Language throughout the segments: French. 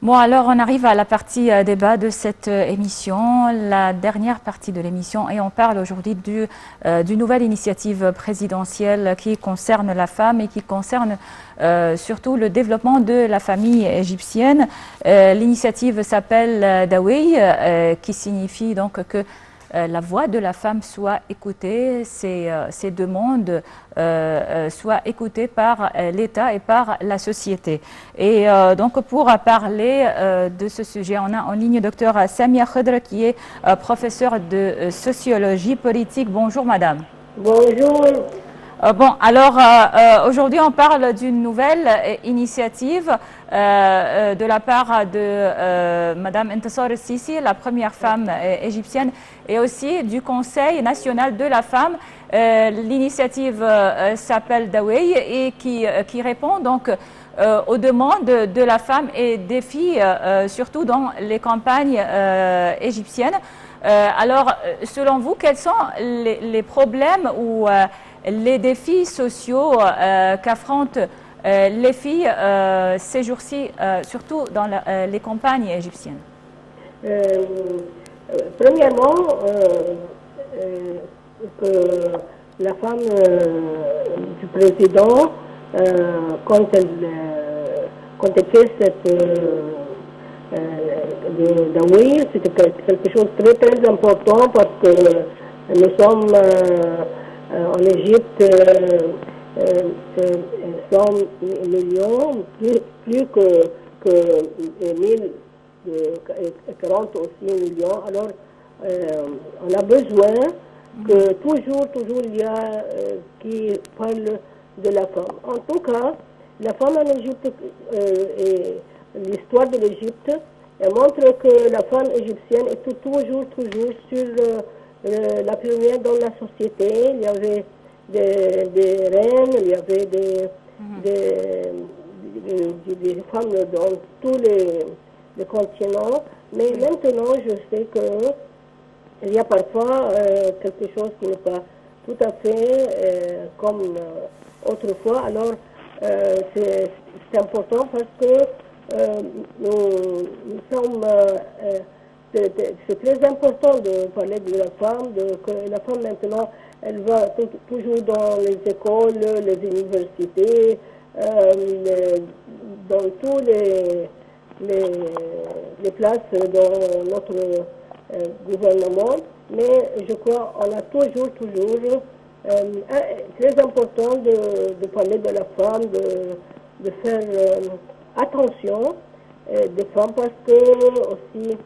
Bon, alors on arrive à la partie débat de cette émission, la dernière partie de l'émission, et on parle aujourd'hui d'une nouvelle initiative présidentielle qui concerne la femme et qui concerne surtout le développement de la famille égyptienne. L'initiative s'appelle Dawei, qui signifie donc que la voix de la femme soit écoutée, ses demandes soient écoutées par l'État et par la société. Et donc pour parler de ce sujet, on a en ligne Dr Samia Khedr qui est professeure de sociologie politique. Bonjour madame. Bonjour. Bon, alors aujourd'hui on parle d'une nouvelle initiative de la part de Madame Intisar Sisi, la première femme égyptienne, et aussi du Conseil national de la femme. L'initiative s'appelle Dawei et qui répond donc aux demandes de la femme et des filles, surtout dans les campagnes égyptiennes. Alors, selon vous, quels sont les problèmes ou les défis sociaux qu'affrontent les filles ces jours-ci, surtout dans les campagnes égyptiennes? Premièrement, que la femme du président, quand elle fait cette Dawei, c'était quelque chose de très très important parce que nous sommes en Égypte 100 millions, plus que 1040 aussi millions. Alors, on a besoin que toujours il y a qui parle de la femme. En tout cas, la femme en Égypte et l'histoire de l'Égypte montre que la femme égyptienne est toujours sur la première dans la société. Il y avait des reines, il y avait des femmes dans tous les continents. Mais maintenant, je sais qu'il y a parfois quelque chose qui n'est pas tout à fait comme autrefois. Alors, c'est important parce que nous sommes... c'est très important de parler de la femme, que la femme maintenant, elle va toujours dans les écoles, les universités, dans tous les places dans notre gouvernement. Mais je crois qu'on a toujours très important de parler de la femme, de faire attention des femmes parce que aussi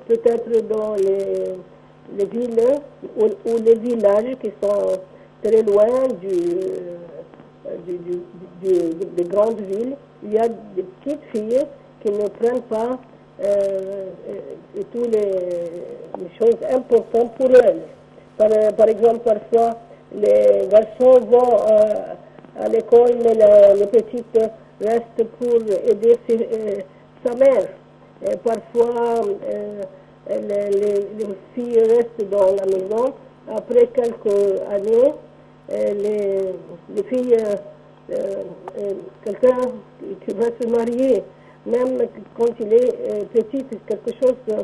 peut-être dans les villes ou les villages qui sont très loin des grandes villes, il y a des petites filles qui ne prennent pas toutes les choses importantes pour elles. Par exemple, parfois, les garçons vont à l'école, mais les petites restent pour aider sa mère. Et parfois, les filles restent dans la maison. Après quelques années, les filles, quelqu'un qui va se marier, même quand il est petit, c'est quelque chose de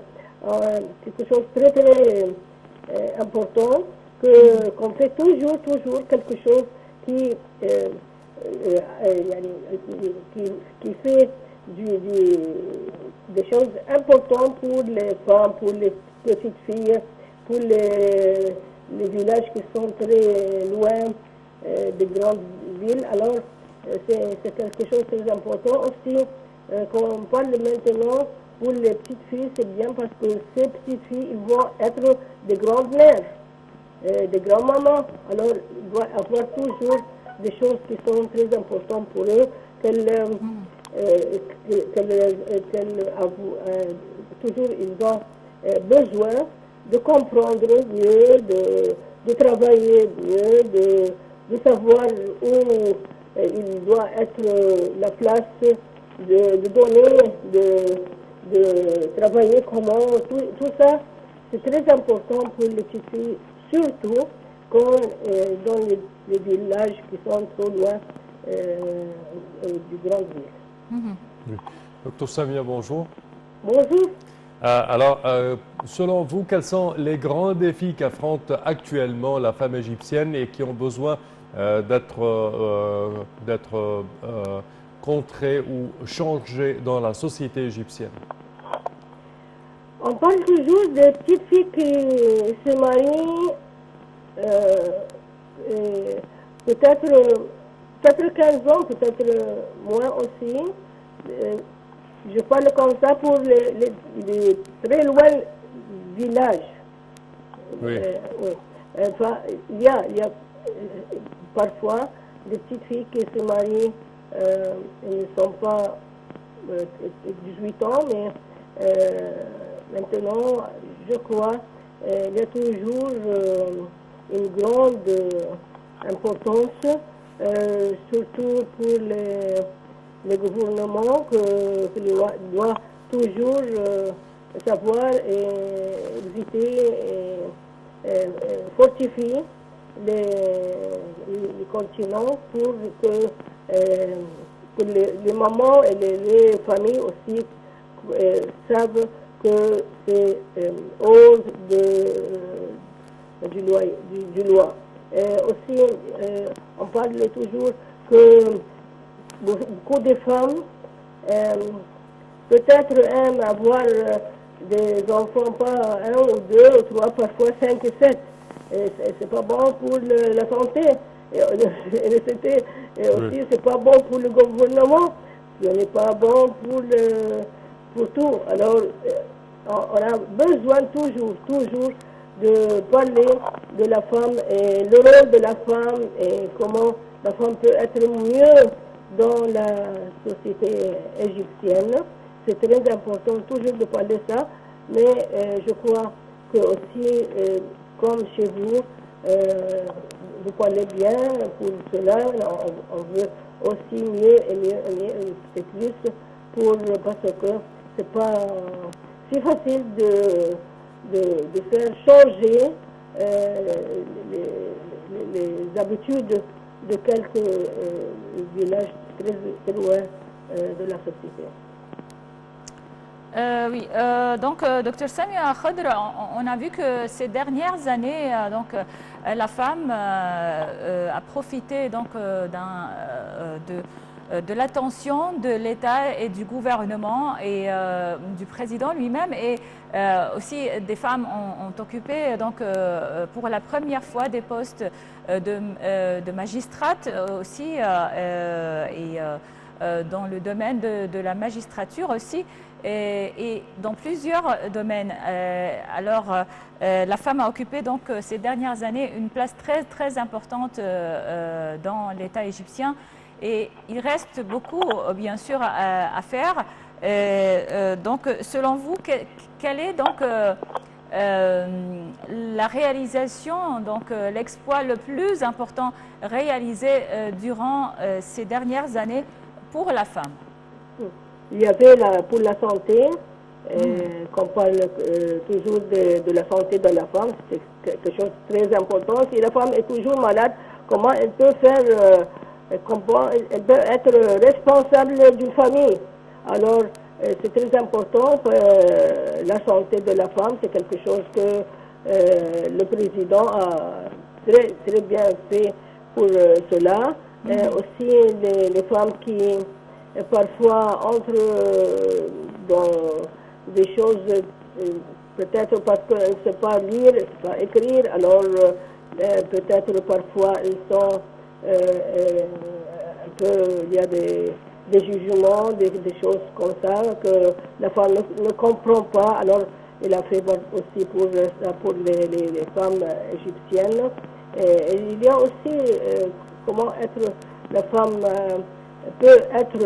très très important, qu'on fait toujours quelque chose qui fait des choses importantes pour les femmes, pour les petites filles, pour les villages qui sont très loin des grandes villes. Alors, c'est quelque chose de très important. Aussi, quand on parle maintenant pour les petites filles, c'est bien parce que ces petites filles, ils vont être des grandes mères, des grands-mamans. Alors, il doit y avoir toujours des choses qui sont très importantes pour eux, toujours ils ont besoin de comprendre mieux, de travailler mieux, de savoir où il doit être la place de donner, de travailler comment, tout ça, c'est très important pour les petites filles, surtout quand dans les villages qui sont trop loin du grand ville. Oui. Docteur Samia, bonjour. Bonjour. Alors, selon vous, quels sont les grands défis qu'affronte actuellement la femme égyptienne et qui ont besoin d'être contrés ou changés dans la société égyptienne? On parle toujours des petites filles qui se marient, peut-être 15 ans, peut-être moins aussi. Je parle comme ça pour les très loin villages. Oui. Oui. Enfin, il y a parfois des petites filles qui se marient, elles ne sont pas 18 ans, mais maintenant, je crois, il y a toujours une grande importance, surtout pour les gouvernements, qui doit toujours savoir et éviter et fortifier les continents pour que les mamans et les familles aussi savent que c'est hors du loi. Aussi, on parle toujours que beaucoup de femmes peut-être aiment avoir des enfants, pas un ou deux ou trois, parfois 5 et 7. C'est pas bon pour la santé. Et aussi, c'est pas bon pour le gouvernement. Ce n'est pas bon pour tout. Alors, on a besoin toujours de parler de la femme et le rôle de la femme et comment la femme peut être mieux dans la société égyptienne. C'est très important toujours de parler de ça, mais je crois que aussi, comme chez vous, vous parlez bien pour cela, on veut aussi mieux et plus parce que c'est pas si facile de faire changer les habitudes de quelques villages très loin de la société. Oui, donc Dr Samia Khadr, on a vu que ces dernières années, la femme a profité donc de l'attention de l'État et du gouvernement et du président lui-même, et aussi des femmes ont occupé donc pour la première fois des postes de magistrates aussi et dans le domaine de la magistrature aussi. Et dans plusieurs domaines. La femme a occupé donc ces dernières années une place très importante dans l'État égyptien, et il reste beaucoup bien sûr à faire. Donc selon vous, quelle est donc la réalisation, donc l'exploit le plus important réalisé durant ces dernières années pour la femme? Il y avait pour la santé, qu'on parle toujours de la santé de la femme, c'est quelque chose de très important. Si la femme est toujours malade, comment elle peut faire, comment elle peut être responsable d'une famille? Alors, c'est très important, la santé de la femme, c'est quelque chose que le président a très bien fait pour cela. Aussi, les femmes qui parfois entrent dans des choses, peut-être parce qu'elles ne savent pas lire, ne savent pas écrire, alors peut-être parfois elles sont un peu, il y a des jugements, des choses comme ça que la femme ne comprend pas. Alors il a fait aussi pour les femmes égyptiennes. Et il y a aussi comment être la femme peut être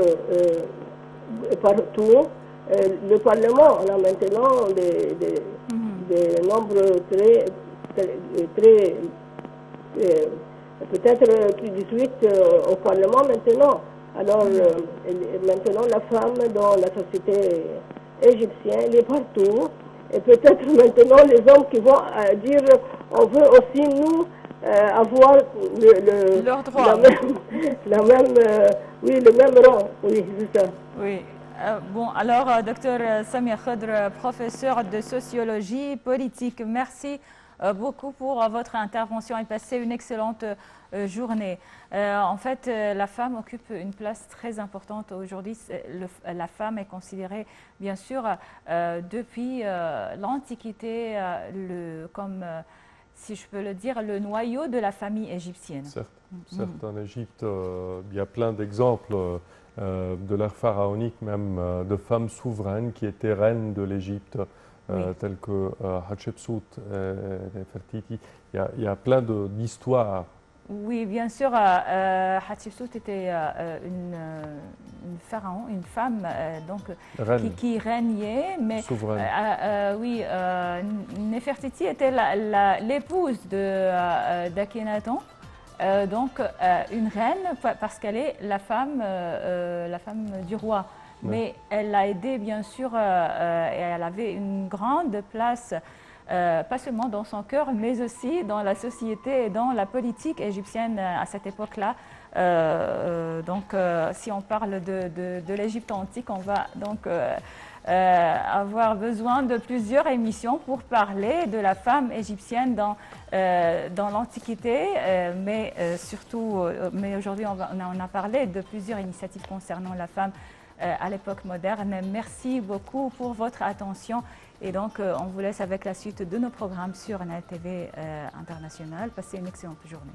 partout. Le Parlement, on a maintenant des nombres très peut-être plus 18 au Parlement maintenant. Alors maintenant la femme dans la société égyptienne, elle est partout. Et peut-être maintenant les hommes qui vont dire on veut aussi nous avoir leur droit. la même Oui, le même rang, oui, c'est ça. Oui. Bon, alors, docteur Samia Khadr, professeur de sociologie politique, merci beaucoup pour votre intervention et passez une excellente journée. En fait, la femme occupe une place très importante aujourd'hui. La femme est considérée, bien sûr, depuis l'Antiquité, comme, si je peux le dire, le noyau de la famille égyptienne. Certes, en Égypte, il y a plein d'exemples de l'ère pharaonique, même de femmes souveraines qui étaient reines de l'Égypte, telles que Hatshepsut et Nefertiti. Il y a plein d'histoires. Oui, bien sûr, Hatshepsut était une pharaon, une femme qui régnait, mais oui, Nefertiti était l'épouse d'Akhenaton. Donc une reine parce qu'elle est la femme du roi. Mais elle l'a aidé bien sûr et elle avait une grande place, pas seulement dans son cœur, mais aussi dans la société et dans la politique égyptienne à cette époque-là. Donc si on parle de l'Égypte antique, on va donc avoir besoin de plusieurs émissions pour parler de la femme égyptienne dans l'Antiquité, mais surtout, mais aujourd'hui on a parlé de plusieurs initiatives concernant la femme à l'époque moderne. Merci beaucoup pour votre attention et donc on vous laisse avec la suite de nos programmes sur NATV International. Passez une excellente journée.